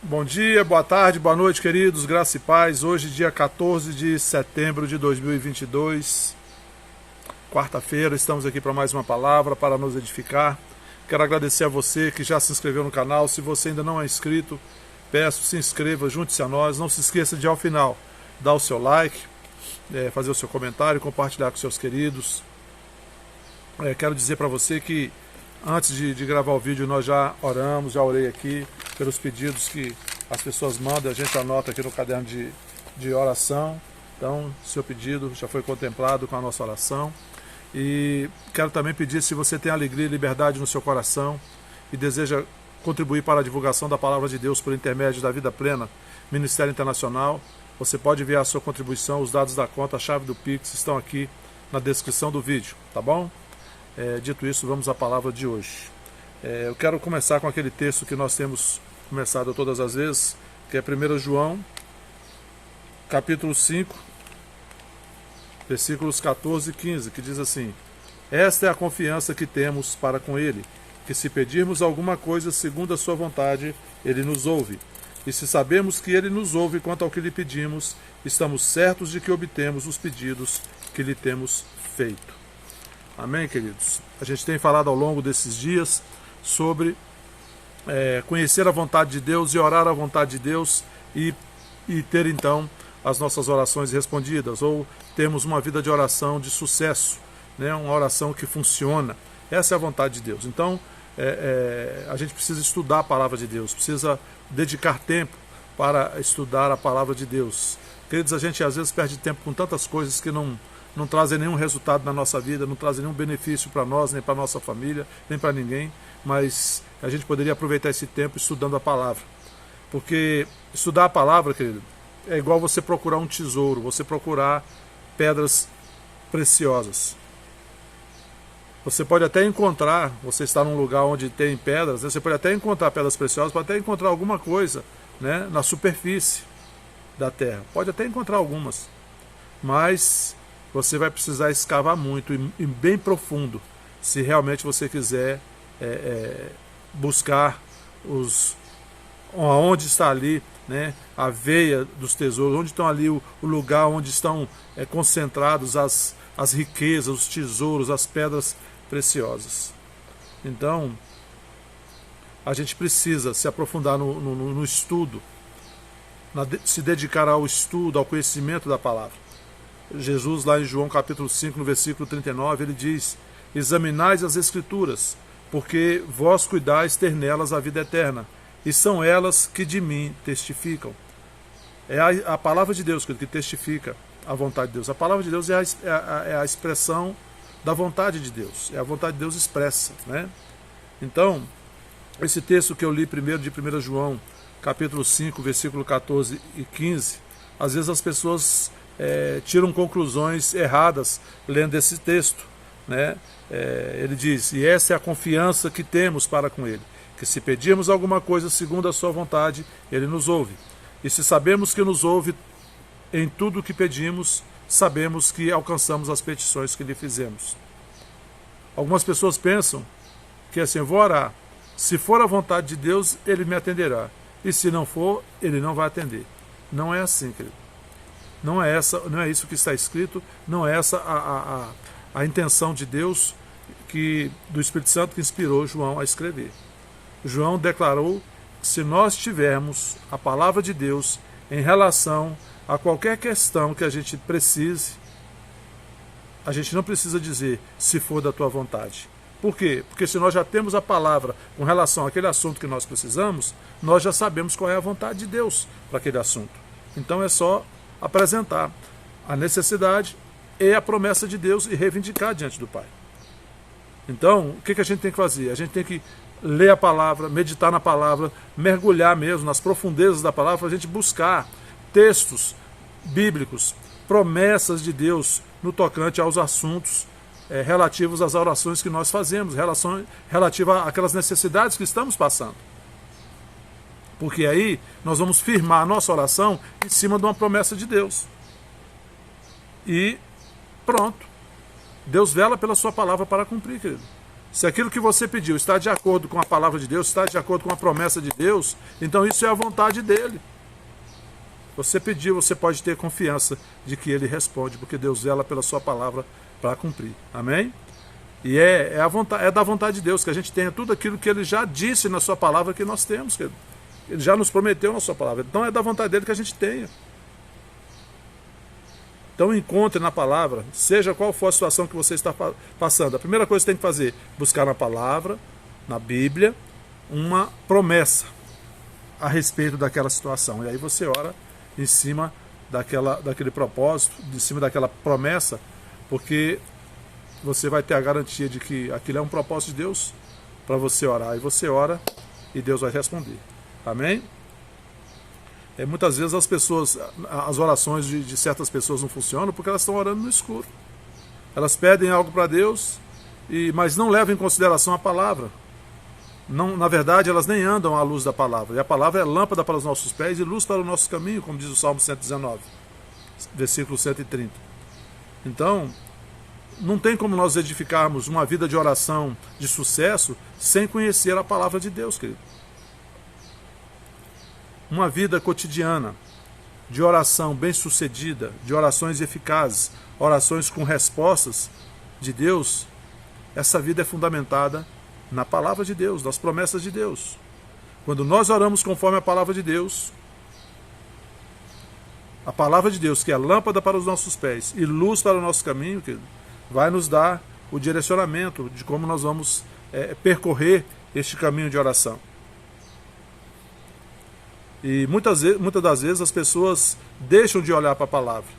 Bom dia, boa tarde, boa noite, queridos, graça e paz. Hoje, dia 14 de setembro de 2022, quarta-feira, estamos aqui para mais uma palavra para nos edificar. Quero agradecer a você que já se inscreveu no canal. Se você ainda não é inscrito, peço, se inscreva, junte-se a nós. Não se esqueça de, ao final, dar o seu like, fazer o seu comentário, compartilhar com seus queridos. Quero dizer para você que antes de gravar o vídeo nós já oramos, já orei aqui pelos pedidos que as pessoas mandam, a gente anota aqui no caderno de oração. Então, seu pedido já foi contemplado com a nossa oração. E quero também pedir, se você tem alegria e liberdade no seu coração e deseja contribuir para a divulgação da Palavra de Deus por intermédio da Vida Plena, Ministério Internacional, você pode enviar a sua contribuição. Os dados da conta, a chave do Pix estão aqui na descrição do vídeo, tá bom? Dito isso, vamos à palavra de hoje. Eu quero começar com aquele texto que nós temos começado todas as vezes, que é 1 João, capítulo 5, versículos 14 e 15, que diz assim: Esta é a confiança que temos para com Ele, que se pedirmos alguma coisa segundo a sua vontade, Ele nos ouve. E se sabemos que Ele nos ouve quanto ao que lhe pedimos, estamos certos de que obtemos os pedidos que lhe temos feito. Amém, queridos? A gente tem falado ao longo desses dias sobre conhecer a vontade de Deus e orar a vontade de Deus e ter então as nossas orações respondidas, ou termos uma vida de oração de sucesso, né? Uma oração que funciona. Essa é a vontade de Deus. Então, a gente precisa estudar a palavra de Deus, precisa dedicar tempo para estudar a palavra de Deus. Queridos, a gente às vezes perde tempo com tantas coisas que não trazem nenhum resultado na nossa vida, não trazem nenhum benefício para nós, nem para a nossa família, nem para ninguém, mas a gente poderia aproveitar esse tempo estudando a palavra. Porque estudar a palavra, querido, é igual você procurar um tesouro, você procurar pedras preciosas. Você pode até encontrar, você está num lugar onde tem pedras, você pode até encontrar pedras preciosas, pode até encontrar alguma coisa, né, na superfície da terra, pode até encontrar algumas, mas você vai precisar escavar muito e bem profundo se realmente você quiser buscar onde está ali, né, a veia dos tesouros, onde estão ali o lugar onde estão concentrados as riquezas, os tesouros, as pedras preciosas. Então, a gente precisa se aprofundar no estudo, se dedicar ao estudo, ao conhecimento da palavra. Jesus, lá em João capítulo 5, no versículo 39, ele diz: Examinais as Escrituras, porque vós cuidais ter nelas a vida eterna, e são elas que de mim testificam. É a palavra de Deus que testifica a vontade de Deus. A palavra de Deus é a expressão da vontade de Deus, é a vontade de Deus expressa, né? Então, esse texto que eu li primeiro de 1 João, capítulo 5, versículo 14 e 15, às vezes as pessoas tiram conclusões erradas lendo esse texto, né? Ele diz: e essa é a confiança que temos para com Ele, que se pedirmos alguma coisa segundo a sua vontade, Ele nos ouve. E se sabemos que nos ouve em tudo o que pedimos, sabemos que alcançamos as petições que lhe fizemos. Algumas pessoas pensam que assim: eu vou orar, se for a vontade de Deus, Ele me atenderá, e se não for, Ele não vai atender. Não é assim, querido. Não é isso que está escrito, não é essa a intenção de Deus, do Espírito Santo que inspirou João a escrever. João declarou que se nós tivermos a palavra de Deus em relação a qualquer questão que a gente precise, a gente não precisa dizer se for da tua vontade. Por quê? Porque se nós já temos a palavra com relação àquele assunto que nós precisamos, nós já sabemos qual é a vontade de Deus para aquele assunto. Então é só apresentar a necessidade e a promessa de Deus e reivindicar diante do Pai. Então, o que a gente tem que fazer? A gente tem que ler a palavra, meditar na palavra, mergulhar mesmo nas profundezas da palavra, para a gente buscar textos bíblicos, promessas de Deus no tocante aos assuntos relativos às orações que nós fazemos, relativa àquelas necessidades que estamos passando. Porque aí nós vamos firmar a nossa oração em cima de uma promessa de Deus. E pronto. Deus vela pela sua palavra para cumprir, querido. Se aquilo que você pediu está de acordo com a palavra de Deus, está de acordo com a promessa de Deus, então isso é a vontade dele. Você pediu, você pode ter confiança de que ele responde, porque Deus zela pela sua palavra para cumprir. Amém? E é da vontade de Deus que a gente tenha tudo aquilo que ele já disse na sua palavra que nós temos. Ele já nos prometeu na sua palavra. Então é da vontade dele que a gente tenha. Então encontre na palavra, seja qual for a situação que você está passando. A primeira coisa que você tem que fazer, buscar na palavra, na Bíblia, uma promessa a respeito daquela situação. E aí você ora em cima daquele propósito, em cima daquela promessa, porque você vai ter a garantia de que aquilo é um propósito de Deus para você orar. E você ora e Deus vai responder. Amém? Muitas vezes as orações de certas pessoas não funcionam porque elas estão orando no escuro. Elas pedem algo para Deus, mas não levam em consideração a palavra. Não, na verdade, elas nem andam à luz da palavra. E a palavra é lâmpada para os nossos pés e luz para o nosso caminho, como diz o Salmo 119, versículo 130. Então, não tem como nós edificarmos uma vida de oração de sucesso sem conhecer a palavra de Deus, querido. Uma vida cotidiana de oração bem-sucedida, de orações eficazes, orações com respostas de Deus, essa vida é fundamentada na palavra de Deus, nas promessas de Deus. Quando nós oramos conforme a palavra de Deus, a palavra de Deus, que é lâmpada para os nossos pés e luz para o nosso caminho, querido, vai nos dar o direcionamento de como nós vamos percorrer este caminho de oração. E muitas das vezes as pessoas deixam de olhar para a palavra,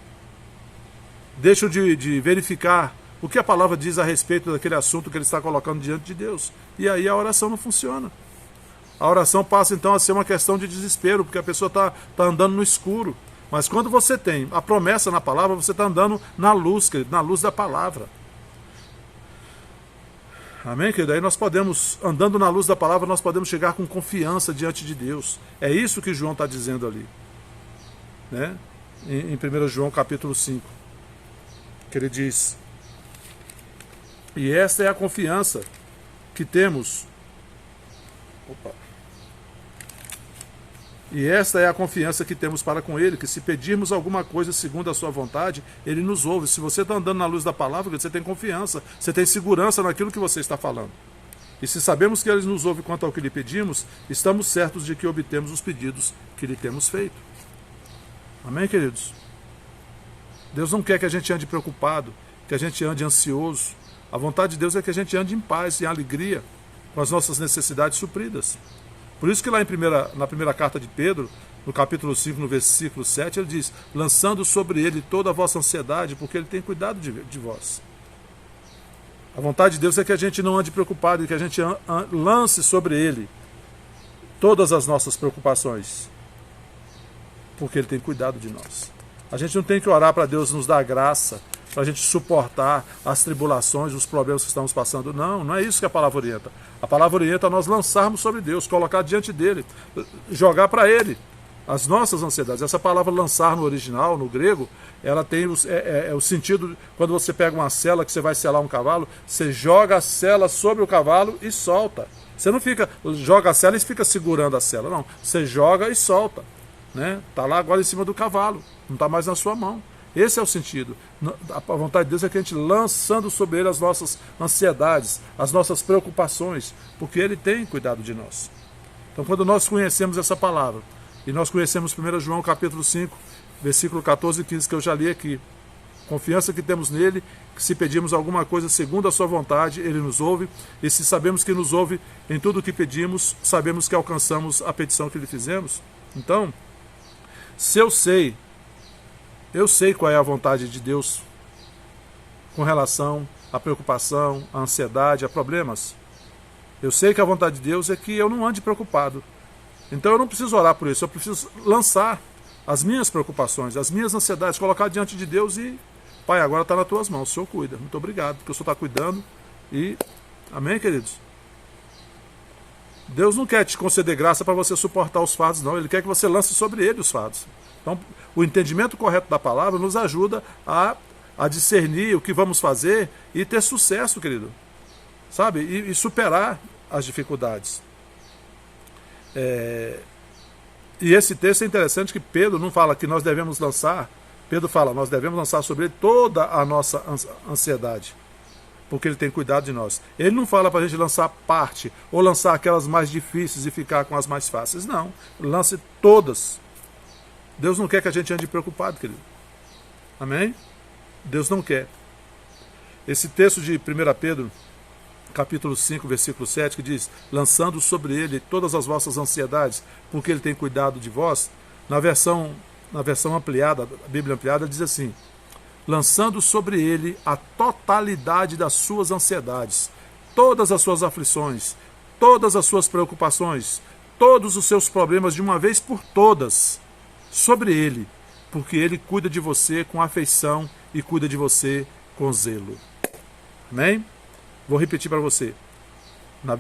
deixam de verificar o que a palavra diz a respeito daquele assunto que ele está colocando diante de Deus. E aí a oração não funciona. A oração passa então a ser uma questão de desespero, porque a pessoa está andando no escuro. Mas quando você tem a promessa na palavra, você está andando na luz, querido, na luz da palavra. Amém, querido? Aí nós podemos, andando na luz da palavra, nós podemos chegar com confiança diante de Deus. É isso que João está dizendo ali, né? Em 1 João capítulo 5, que ele diz: e esta é a confiança que temos. E esta é a confiança que temos para com Ele, que se pedirmos alguma coisa segundo a sua vontade, Ele nos ouve. Se você está andando na luz da palavra, você tem confiança, você tem segurança naquilo que você está falando. E se sabemos que Ele nos ouve quanto ao que lhe pedimos, estamos certos de que obtemos os pedidos que lhe temos feito. Amém, queridos? Deus não quer que a gente ande preocupado, que a gente ande ansioso. A vontade de Deus é que a gente ande em paz, em alegria, com as nossas necessidades supridas. Por isso que lá na primeira carta de Pedro, no capítulo 5, no versículo 7, ele diz: lançando sobre ele toda a vossa ansiedade, porque ele tem cuidado de vós. A vontade de Deus é que a gente não ande preocupado, e que a gente lance sobre ele todas as nossas preocupações, porque ele tem cuidado de nós. A gente não tem que orar para Deus nos dar graça, para a gente suportar as tribulações, os problemas que estamos passando. Não, não é isso que a palavra orienta. A palavra orienta a nós lançarmos sobre Deus, colocar diante dele, jogar para ele as nossas ansiedades. Essa palavra lançar no original, no grego, ela tem o sentido, quando você pega uma sela que você vai selar um cavalo, você joga a sela sobre o cavalo e solta. Você não joga a sela e fica segurando a sela, não. Você joga e solta, né? Está lá agora em cima do cavalo, não está mais na sua mão. Esse é o sentido. A vontade de Deus é que a gente lançando sobre ele as nossas ansiedades, as nossas preocupações, porque ele tem cuidado de nós. Então, quando nós conhecemos essa palavra, e nós conhecemos 1 João capítulo 5, versículo 14 e 15, que eu já li aqui, confiança que temos nele, que se pedirmos alguma coisa segundo a sua vontade, ele nos ouve, e se sabemos que nos ouve em tudo o que pedimos, sabemos que alcançamos a petição que lhe fizemos. Então, se eu sei qual é a vontade de Deus com relação à preocupação, à ansiedade, a problemas. Eu sei que a vontade de Deus é que eu não ande preocupado. Então eu não preciso orar por isso, eu preciso lançar as minhas preocupações, as minhas ansiedades, colocar diante de Deus e, Pai, agora está nas tuas mãos, o Senhor cuida. Muito obrigado, porque o Senhor está cuidando. E, amém, queridos? Deus não quer te conceder graça para você suportar os fardos, não. Ele quer que você lance sobre ele os fardos. Então, o entendimento correto da palavra nos ajuda a discernir o que vamos fazer e ter sucesso, querido. sabe? E superar as dificuldades. E esse texto é interessante que Pedro não fala que nós devemos lançar, Pedro fala, nós devemos lançar sobre ele toda a nossa ansiedade, porque ele tem cuidado de nós. Ele não fala para a gente lançar parte, ou lançar aquelas mais difíceis e ficar com as mais fáceis. Não, lance todas. Deus não quer que a gente ande preocupado, querido. Amém? Deus não quer. Esse texto de 1 Pedro, capítulo 5, versículo 7, que diz, lançando sobre ele todas as vossas ansiedades, porque ele tem cuidado de vós, na versão ampliada, a Bíblia ampliada, diz assim, lançando sobre ele a totalidade das suas ansiedades, todas as suas aflições, todas as suas preocupações, todos os seus problemas de uma vez por todas, sobre ele, porque ele cuida de você com afeição e cuida de você com zelo. Amém? Vou repetir para você.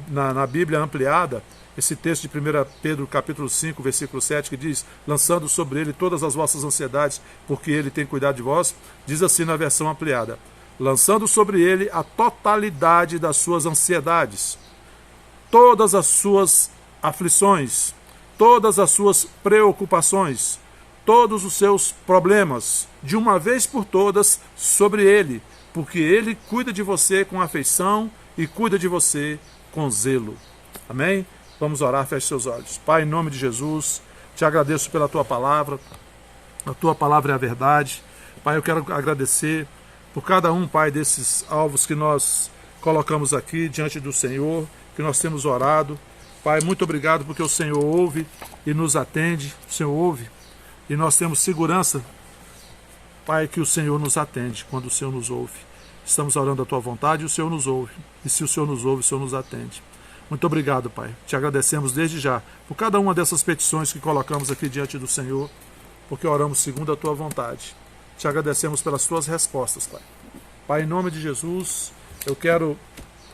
Na Bíblia ampliada, esse texto de 1 Pedro capítulo 5, versículo 7, que diz, lançando sobre ele todas as vossas ansiedades, porque ele tem cuidado de vós, diz assim na versão ampliada, lançando sobre ele a totalidade das suas ansiedades, todas as suas aflições, todas as suas preocupações, todos os seus problemas, de uma vez por todas, sobre ele, porque ele cuida de você com afeição e cuida de você com zelo. Amém? Vamos orar, feche seus olhos. Pai, em nome de Jesus, te agradeço pela tua palavra. A tua palavra é a verdade. Pai, eu quero agradecer por cada um, Pai, desses alvos que nós colocamos aqui diante do Senhor, que nós temos orado. Pai, muito obrigado porque o Senhor ouve e nos atende. O Senhor ouve e nós temos segurança, Pai, que o Senhor nos atende quando o Senhor nos ouve. Estamos orando a tua vontade e o Senhor nos ouve. E se o Senhor nos ouve, o Senhor nos atende. Muito obrigado, Pai. Te agradecemos desde já por cada uma dessas petições que colocamos aqui diante do Senhor, porque oramos segundo a tua vontade. Te agradecemos pelas tuas respostas, Pai. Pai, em nome de Jesus, eu quero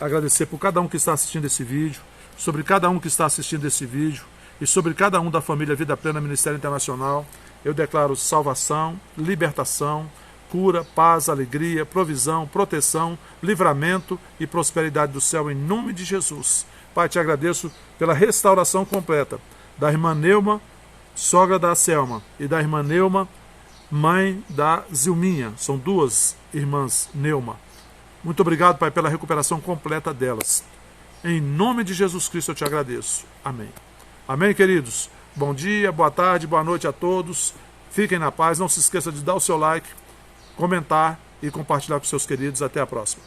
agradecer por cada um que está assistindo esse vídeo, sobre cada um que está assistindo esse vídeo e sobre cada um da família Vida Plena Ministério Internacional. Eu declaro salvação, libertação, cura, paz, alegria, provisão, proteção, livramento e prosperidade do céu em nome de Jesus. Pai, te agradeço pela restauração completa da irmã Neuma, sogra da Selma, e da irmã Neuma, mãe da Zilminha. São duas irmãs Neuma. Muito obrigado, Pai, pela recuperação completa delas. Em nome de Jesus Cristo eu te agradeço. Amém. Amém, queridos? Bom dia, boa tarde, boa noite a todos. Fiquem na paz. Não se esqueça de dar o seu like, comentar e compartilhar com seus queridos. Até a próxima.